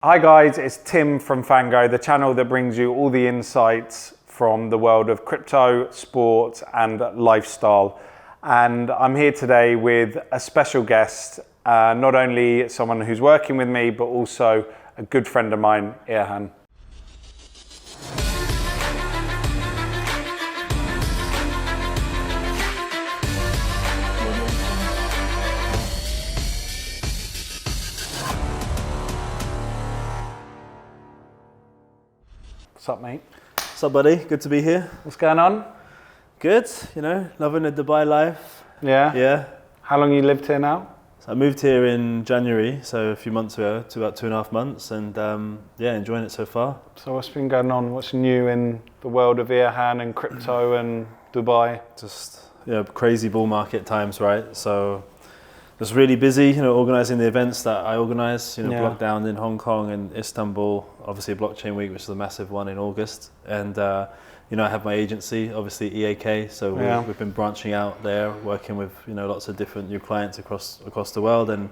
Hi guys, it's Tim from FNGO, the channel that brings you all the insights from the world of crypto, sport and lifestyle. And I'm here today with a special guest, not only someone who's working with me, but also a good friend of mine, Erhan. What's up, mate? What's up, buddy? Good to be here. What's going on? Good, loving the Dubai life. Yeah? Yeah. How long you lived here now? So I moved here in January, so a few months ago, to about 2.5 months, and enjoying it so far. So what's been going on? What's new in the world of Erhan and crypto and Dubai? Just, crazy bull market times, right? So just really busy, organising the events that I organise, Blockdown in Hong Kong and Istanbul, obviously Blockchain Week, which is a massive one in August. And, I have my agency, obviously EAK, so we've been branching out there, working with, lots of different new clients across the world. And,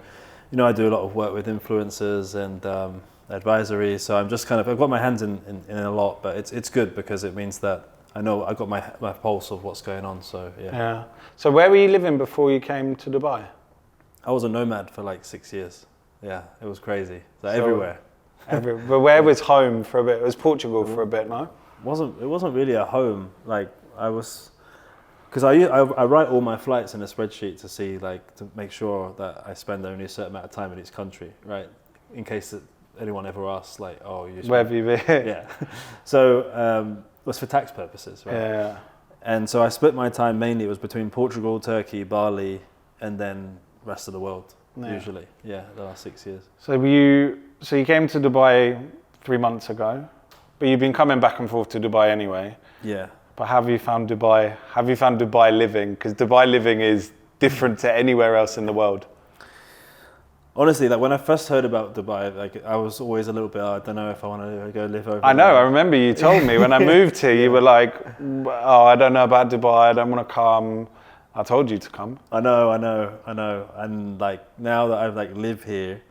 I do a lot of work with influencers and advisory. So I'm just I've got my hands in a lot, but it's good because it means that I know I got my pulse of what's going on, so yeah. So where were you living before you came to Dubai? I was a nomad for like 6 years. Yeah, it was crazy. So everywhere. But where was home for a bit? It was Portugal for a bit, no? It wasn't really a home. Like because I write all my flights in a spreadsheet to see to make sure that I spend only a certain amount of time in each country, right? In case that anyone ever asks, where have you been? Yeah. So it was for tax purposes, right? Yeah. And so I split my time mainly. It was between Portugal, Turkey, Bali, and then rest of the world. Usually, the last 6 years. So you came to Dubai 3 months ago, but you've been coming back and forth to Dubai anyway. Yeah. But have you found Dubai living? Because Dubai living is different to anywhere else in the world. Honestly, when I first heard about Dubai, I was always a little bit, I don't know if I want to go live over I know, there. I remember you told me when I moved here, you were like, oh, I don't know about Dubai, I don't want to come. I told you to come. I know. And now that I've live here,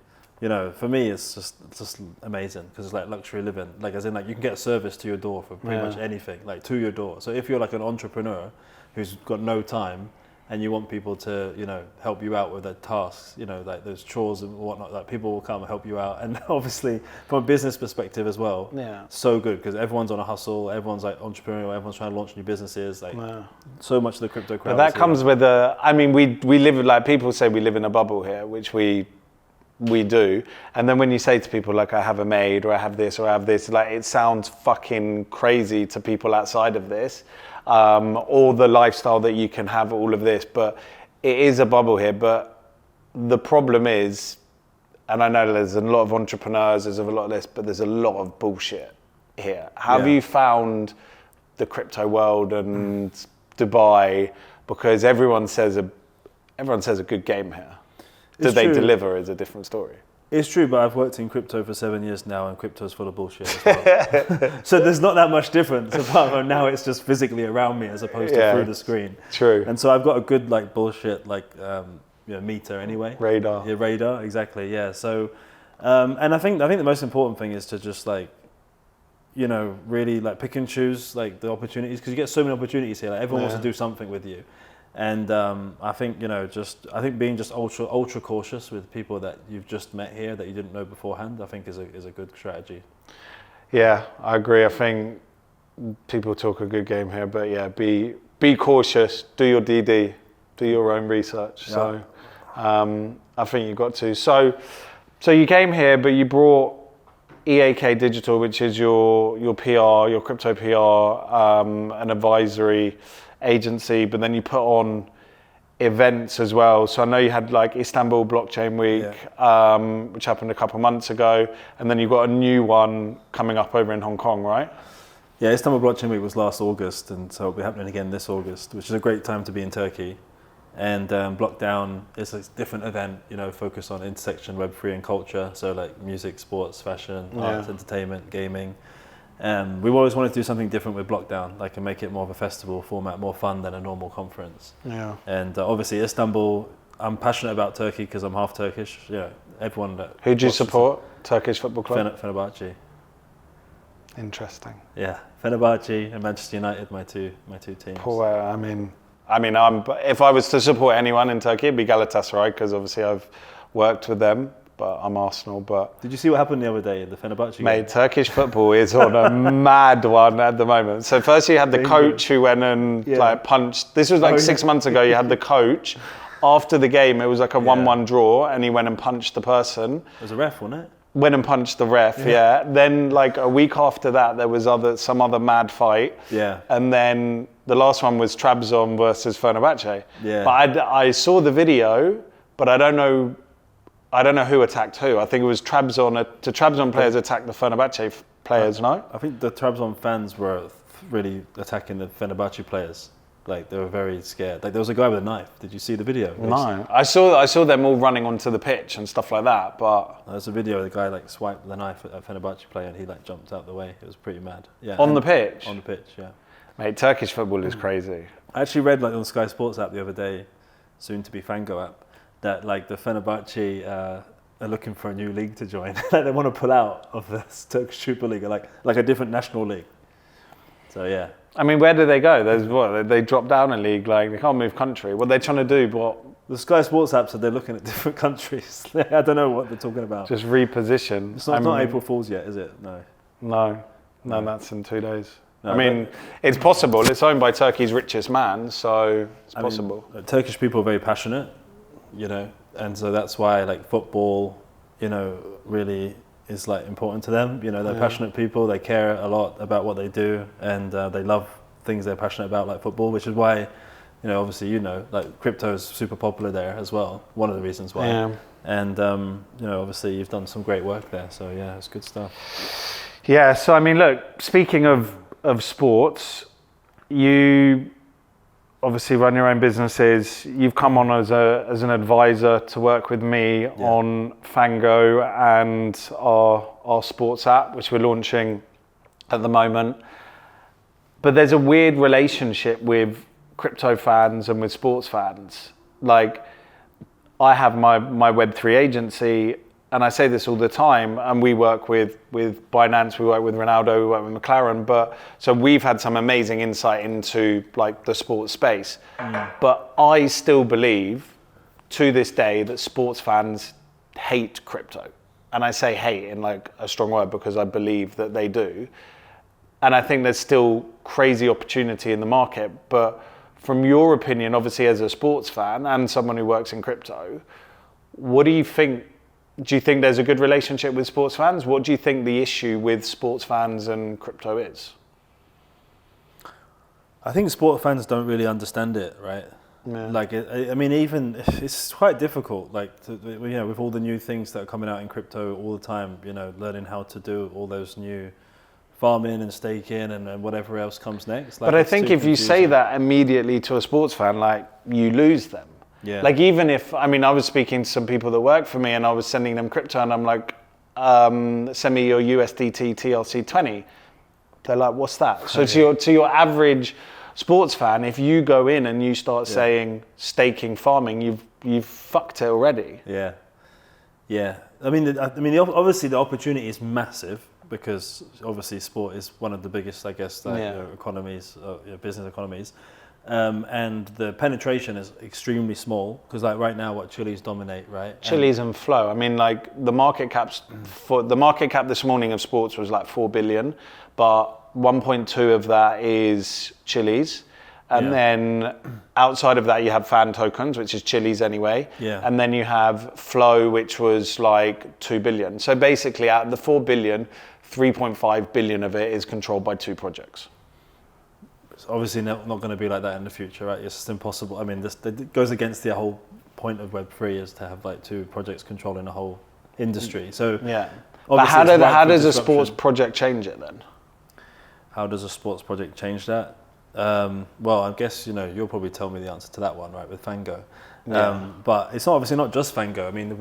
for me it's just amazing because it's like luxury living. As in you can get service to your door for pretty much anything, to your door. So if you're an entrepreneur who's got no time and you want people to, help you out with their tasks, those chores and whatnot, people will come and help you out. And obviously from a business perspective as well, so good because everyone's on a hustle, everyone's entrepreneurial, everyone's trying to launch new businesses, so much of the crypto crowd. But that comes with we live, people say we live in a bubble here, which we do. And then when you say to people I have a maid or I have this or I have this, it sounds fucking crazy to people outside of this. Or the lifestyle that you can have, all of this, but it is a bubble here. But the problem is, and I know there's a lot of entrepreneurs, there's a lot of this, but there's a lot of bullshit here. Have you found the crypto world and Dubai? Because everyone says a good game here. Do they deliver is a different story. It's true, but I've worked in crypto for 7 years now, and crypto's full of bullshit as well. So there's not that much difference, apart from now it's just physically around me as opposed to through the screen. True. And so I've got a good bullshit meter anyway. Radar. Yeah, radar, exactly. Yeah. So, and I think the most important thing is to just really pick and choose the opportunities, because you get so many opportunities here. Everyone wants to do something with you. And I think being just ultra cautious with people that you've just met here that you didn't know beforehand, I think is a good strategy. Yeah, I agree. I think people talk a good game here, but be cautious, do your DD, do your own research. Yeah. So I think you've got to. So you came here, but you brought EAK Digital, which is your PR, your crypto PR, an advisory agency, but then you put on events as well. So I know you had Istanbul Blockchain Week, which happened a couple of months ago, and then you've got a new one coming up over in Hong Kong, right? Yeah, Istanbul Blockchain Week was last August, and so it'll be happening again this August, which is a great time to be in Turkey. And Blockdown is a different event, focused on intersection Web3 and culture, so music, sports, fashion, arts, entertainment, gaming. We've always wanted to do something different with Blockdown, and make it more of a festival format, more fun than a normal conference. Yeah. And obviously Istanbul, I'm passionate about Turkey because I'm half Turkish. Everyone that. Who do you support? Turkish football club? Fenerbahce. Interesting. Yeah, Fenerbahce and Manchester United, my two teams. If I was to support anyone in Turkey, it'd be Galatasaray, because obviously I've worked with them, but I'm Arsenal. But did you see what happened the other day in the Fenerbahce game? Mate, Turkish football is on a mad one at the moment. So first you had the coach who went and like punched. This was like 6 months ago. You had the coach. After the game, it was like a 1-1 draw, and he went and punched the person. It was a ref, wasn't it? Went and punched the ref, yeah. Then like a week after that, there was some other mad fight. Yeah. And then the last one was Trabzon versus Fenerbahce. Yeah. But I saw the video, but I don't know who attacked who. I think it was Trabzon. The Trabzon players attacked the Fenerbahce players, no? I think the Trabzon fans were really attacking the Fenerbahce players. Like, they were very scared. Like, there was a guy with a knife. Did you see the video? No. I saw them all running onto the pitch and stuff like that, but... There's a video of the guy, like, swiped the knife at a Fenerbahce player and he, like, jumped out the way. It was pretty mad. Yeah. On the pitch? On the pitch, yeah. Mate, Turkish football is crazy. I actually read, like, on the Sky Sports app the other day, soon to be FNGO app, that, like, the Fenerbahce are looking for a new league to join. Like, they want to pull out of the Turkish Super League, like a different national league. So, yeah. I mean, where do they go? They drop down a league, like they can't move country. What are they trying to do? What? The Sky Sports app said they're looking at different countries. I don't know what they're talking about. Just reposition. It's not April Fool's yet, is it? No, that's in 2 days. No, I mean, it's possible. It's owned by Turkey's richest man, so it's possible. Turkish people are very passionate, you know, and so that's why, like, football, you know, really is, like, important to them. You know, they're passionate people. They care a lot about what they do, and they love things they're passionate about, like football, which is why, you know, obviously, you know, like, crypto is super popular there as well. One of the reasons why. Yeah. And you know, obviously, you've done some great work there. So yeah, it's good stuff. Yeah. So I mean, look, speaking of sports, you obviously run your own businesses. You've come on as an advisor to work with me on FNGO and our sports app, which we're launching at the moment. But there's a weird relationship with crypto fans and with sports fans. Like, I have my Web3 agency, and I say this all the time, and we work with Binance, we work with Ronaldo, we work with McLaren, but so we've had some amazing insight into, like, the sports space. But I still believe to this day that sports fans hate crypto. And I say hate in, like, a strong word, because I believe that they do. And I think there's still crazy opportunity in the market. But from your opinion, obviously as a sports fan and someone who works in crypto, what do you think? Do you think there's a good relationship with sports fans? What do you think the issue with sports fans and crypto is? I think sports fans don't really understand it, right? Yeah. Like, I mean, even it's quite difficult, like, you know, with all the new things that are coming out in crypto all the time, you know, learning how to do all those new farming and staking and whatever else comes next. Like, but I think if you say that immediately to a sports fan, like, you lose them. Yeah. Like, even if, I mean, I was speaking to some people that work for me and I was sending them crypto and I'm like, send me your USDT TLC20. They're like, what's that? So to your average sports fan, if you go in and you start saying staking, farming, you've fucked it already. Yeah. Yeah. I mean, obviously the opportunity is massive, because obviously sport is one of the biggest, I guess, like, economies, business economies. And the penetration is extremely small, because, like, right now, Chili's dominate, right? Chili's and Flow. I mean, like, the market cap this morning of sports was like 4 billion, but 1.2 of that is Chili's. And then outside of that, you have fan tokens, which is Chili's anyway. Yeah. And then you have Flow, which was like 2 billion. So basically, out of the 4 billion, 3.5 billion of it is controlled by 2 projects. It's obviously not going to be like that in the future, right? It's just impossible. I mean, it goes against the whole point of Web3, is to have, like, 2 projects controlling the whole industry. So yeah. But how does a sports project change it then? How does a sports project change that? Well, I guess, you know, you'll probably tell me the answer to that one, right, with FNGO. But it's obviously not just FNGO. I mean,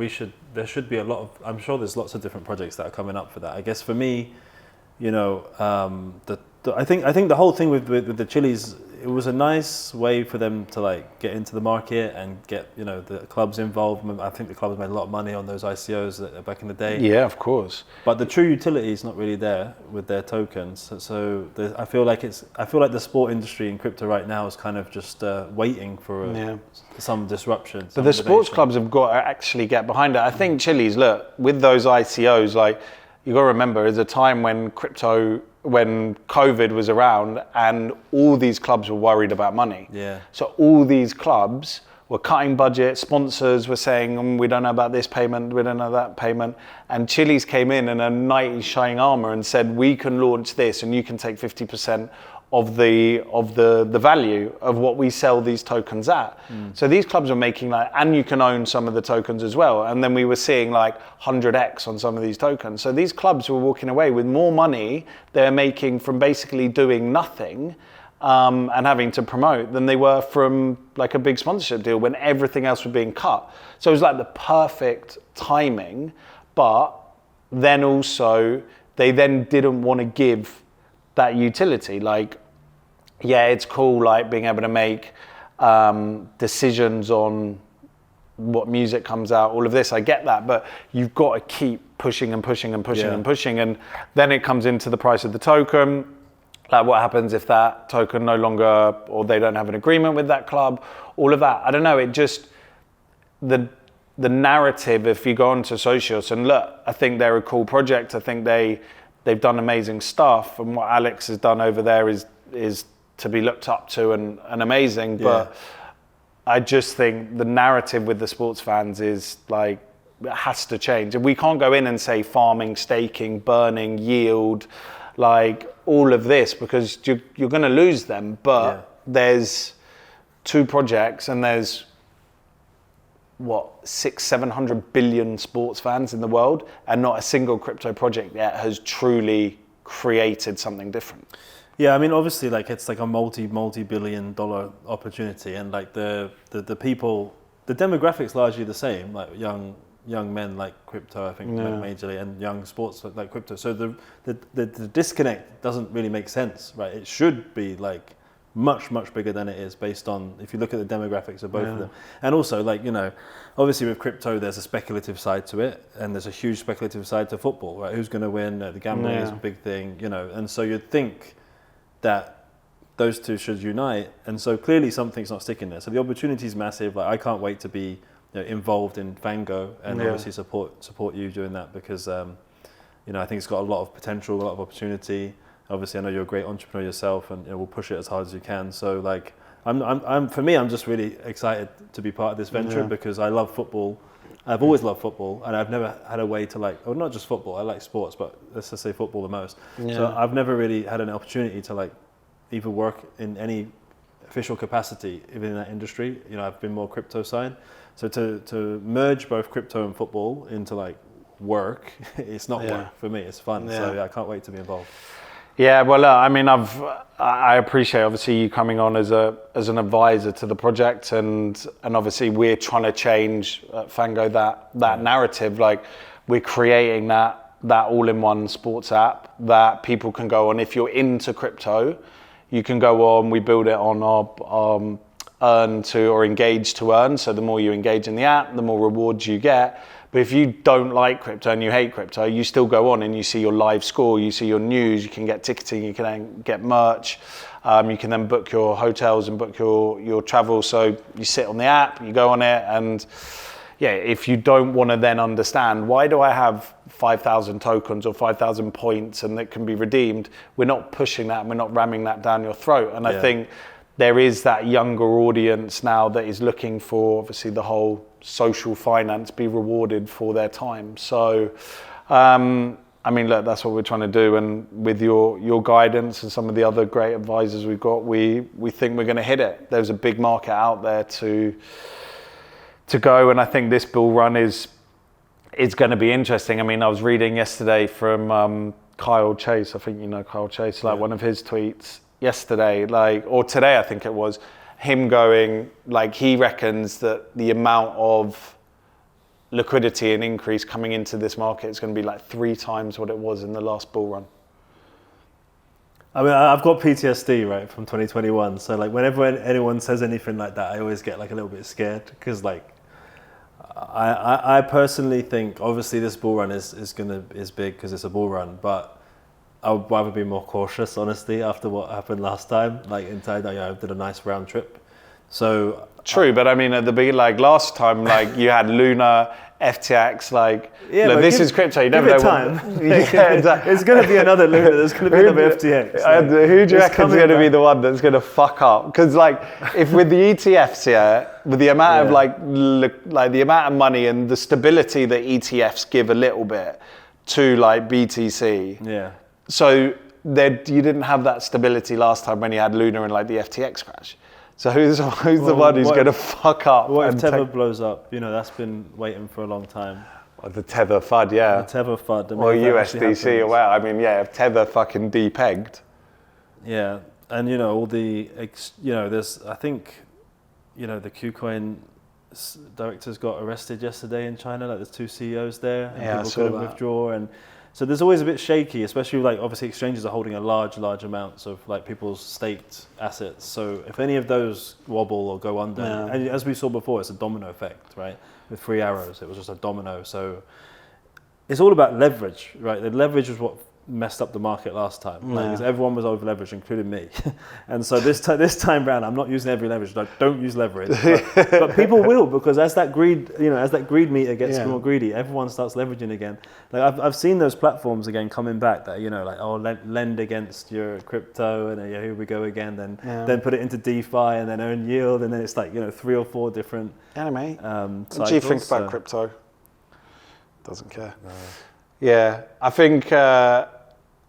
there should be a lot of, I'm sure there's lots of different projects that are coming up for that. I guess for me, you know, I think the whole thing with the Chili's, it was a nice way for them to like get into the market and get the clubs involved. I think the clubs made a lot of money on those ICOs back in the day. Yeah, of course. But the true utility is not really there with their tokens. So I feel like the sport industry in crypto right now is kind of just waiting for some disruption. But the sports clubs have got to actually get behind it. I think Chili's, look, with those ICOs, like you got to remember, there's a time when COVID was around and all these clubs were worried about money. Yeah. So all these clubs were cutting budget, sponsors were saying, we don't know about this payment, we don't know that payment. And Chili's came in a knight in shining armor and said, we can launch this and you can take 50% of the value of what we sell these tokens at. So these clubs are making and you can own some of the tokens as well. And then we were seeing 100x on some of these tokens. So these clubs were walking away with more money they're making from basically doing nothing and having to promote than they were from a big sponsorship deal when everything else was being cut. So it was the perfect timing, but then also they then didn't want to give that utility. It's cool being able to make decisions on what music comes out, all of this, I get that, but you've got to keep pushing and pushing and pushing and pushing, and then it comes into the price of the token. What happens if that token no longer, or they don't have an agreement with that club, all of that. I don't know, it just, the narrative, if you go onto Socios, and look, I think they're a cool project, I think they've done amazing stuff, and what Alex has done over there is to be looked up to and amazing. But I just think the narrative with the sports fans is it has to change. And we can't go in and say farming, staking, burning, yield, all of this, because you're going to lose them. But there's 2 projects and there's 600-700 billion sports fans in the world, and not a single crypto project yet has truly created something different. Yeah, I mean, obviously, it's a multi-billion-dollar opportunity, and the people, the demographics largely the same, young men like crypto, I think, majorly, and young sports like crypto. So the disconnect doesn't really make sense, right? It should be much bigger than it is based on, if you look at the demographics of both of them. And also, obviously with crypto, there's a speculative side to it, and there's a huge speculative side to football, right? Who's going to win? The gambling is a big thing, and so you'd think that those two should unite, and so clearly something's not sticking there. So the opportunity is massive. I can't wait to be involved in Fango and obviously support you doing that, because I think it's got a lot of potential, a lot of opportunity. Obviously, I know you're a great entrepreneur yourself, and we'll push it as hard as you can. So I'm just really excited to be part of this venture because I love football. I've always loved football, and I've never had a way to not just football, I like sports, but let's just say football the most. So I've never really had an opportunity to either work in any official capacity even in that industry. I've been more crypto side. So to merge both crypto and football into work, it's not work for me, it's fun. So I can't wait to be involved. Yeah, well, I mean, I appreciate obviously you coming on as an advisor to the project, and obviously we're trying to change at Fango that narrative. We're creating that all-in-one sports app that people can go on. If you're into crypto, you can go on. We build it on our earn to or engage to earn. So the more you engage in the app, the more rewards you get. But if you don't like crypto and you hate crypto, you still go on and you see your live score, you see your news, you can get ticketing, you can then get merch, you can then book your hotels and book your travel. So you sit on the app, you go on it, and if you don't want to then understand, why do I have 5,000 tokens or 5,000 points and that can be redeemed, we're not pushing that and we're not ramming that down your throat. And I think there is that younger audience now that is looking for, obviously, the whole social finance be rewarded for their time. So, I mean, look, that's what we're trying to do. And with your guidance and some of the other great advisors we've got, we think we're going to hit it. There's a big market out there to go. And I think this bull run is going to be interesting. I mean, I was reading yesterday from Kyle Chase. I think you know Kyle Chase, one of his tweets yesterday, or today, I think it was, him going, he reckons that the amount of liquidity and increase coming into this market is going to be 3 times what it was in the last bull run. I mean, I've got PTSD, right, from 2021. So like whenever anyone says anything like that, I always get like a little bit scared because like I personally think obviously this bull run is big because it's a bull run, but I would rather be more cautious, honestly, after what happened last time. Like inside, I did a nice round trip. So true, but I mean at the beginning, like last time, like you had Luna, FTX, like look, this is crypto. You never know time. Exactly. It's going to be another Luna. There's going to be another FTX. Like, who do you reckon is going to be the one that's going to fuck up? Because like, if with the ETFs, with the amount of like the amount of money and the stability that ETFs give a little bit to like BTC. Yeah. So you didn't have that stability last time when you had Luna and like the FTX crash. So who's the one who's going to fuck up? What if Tether blows up? You know, that's been waiting for a long time. The Tether FUD, yeah. The Tether FUD. I mean, or USDC, or well, I mean, yeah, if Tether fucking depegged. Yeah, and you know all the, there's I think, the KuCoin directors got arrested yesterday in China. Like there's 2 CEOs there, and people couldn't withdraw, and so there's always a bit shaky, especially like obviously exchanges are holding a large amounts of like people's staked assets. So if any of those wobble or go under, and as we saw before, it's a domino effect, right? With 3 arrows, it was just a domino. So it's all about leverage, right? The leverage was what messed up the market last time. Like, because everyone was over leveraged, including me. And so this time round, I'm not using every leverage. Like, don't use leverage, but people will, because as that greed meter gets more greedy, everyone starts leveraging again. Like I've seen those platforms again coming back that lend against your crypto, and here we go again. Then put it into DeFi and then earn yield, and then it's like 3 or 4 different. Yeah, mate. Cycles, what do you think about crypto? Doesn't care. No. Yeah, I think.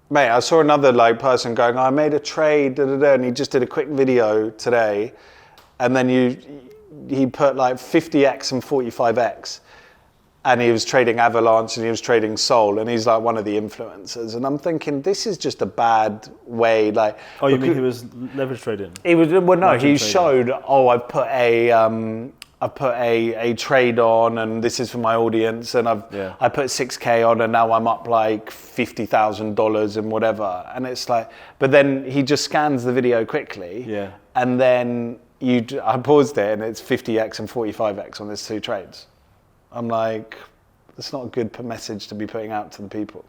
Mate, I saw another person going, I made a trade, and he just did a quick video today, and then he put like 50x and 45x, and he was trading Avalanche and he was trading Sol, and he's like one of the influencers, and I'm thinking this is just a bad way. Like, oh, you mean he was leverage trading? He was he showed I've put a trade on, and this is for my audience, and I put 6K on, and now I'm up like $50,000 and whatever. And it's like, but then he just scans the video quickly, and then I paused it, and it's 50x and 45x on these 2 trades. I'm like, that's not a good message to be putting out to the people.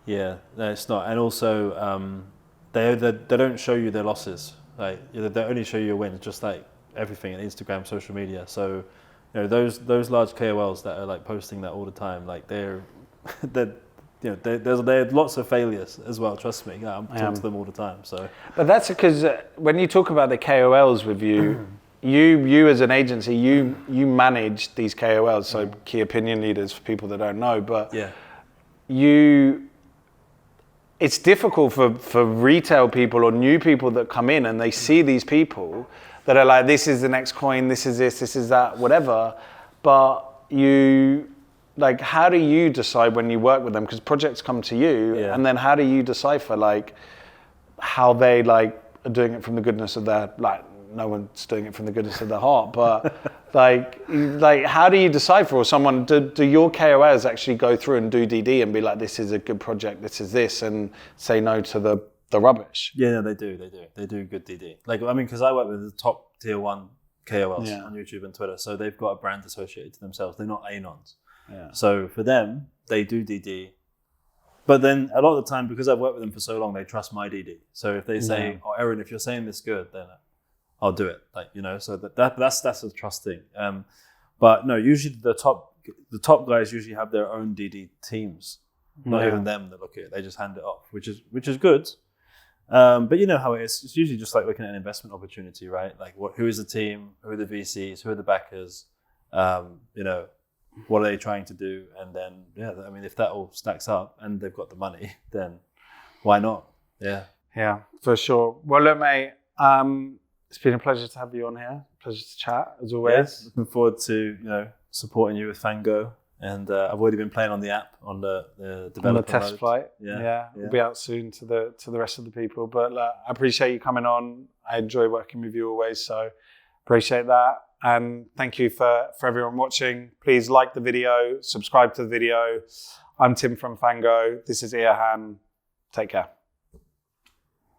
Yeah, no, it's not. And also, they don't show you their losses. Like they only show you your wins, just like everything in Instagram, social media. So, those large KOLs that are like posting that all the time, like there's lots of failures as well. Trust me, I'm talking to them all the time. So, but that's because when you talk about the KOLs with you, you as an agency, you manage these KOLs, so key opinion leaders for people that don't know. But it's difficult for retail people or new people that come in and they see these people that are like, this is the next coin, this is that, whatever. But how do you decide when you work with them? Because projects come to you, and then how do you decipher how they are doing it from the goodness of their, no one's doing it from the goodness of their heart, but how do you decipher, or someone, do your KOLs actually go through and do DD and be like, this is a good project, this is this, and say no to the rubbish? Yeah, no, they do good DD. Because I work with the top tier 1 KOLs on YouTube and Twitter, so they've got a brand associated to themselves. They're not anons. Yeah. So for them, they do DD. But then a lot of the time, because I've worked with them for so long, they trust my DD. So if they say, oh, Erhan, if you're saying this good, then I'll do it. So that's a trust thing. But no, usually the top guys usually have their own DD teams. Not even them that look at it. They just hand it off, which is good. But you know how it is. It's usually just like looking at an investment opportunity, right? Like who is the team? Who are the VCs? Who are the backers? What are they trying to do? And then, if that all stacks up and they've got the money, then why not? Yeah. Yeah, for sure. Well, look, mate, it's been a pleasure to have you on here. Pleasure to chat, as always. Yes, looking forward to, supporting you with FNGO. And I've already been playing on the app, on the developer on the test mode. flight. Yeah. It'll be out soon to the rest of the people. But I appreciate you coming on. I enjoy working with you always, so appreciate that. And thank you for everyone watching. Please like the video, subscribe to the video. I'm Tim from FNGO. This is Erhan. Take care.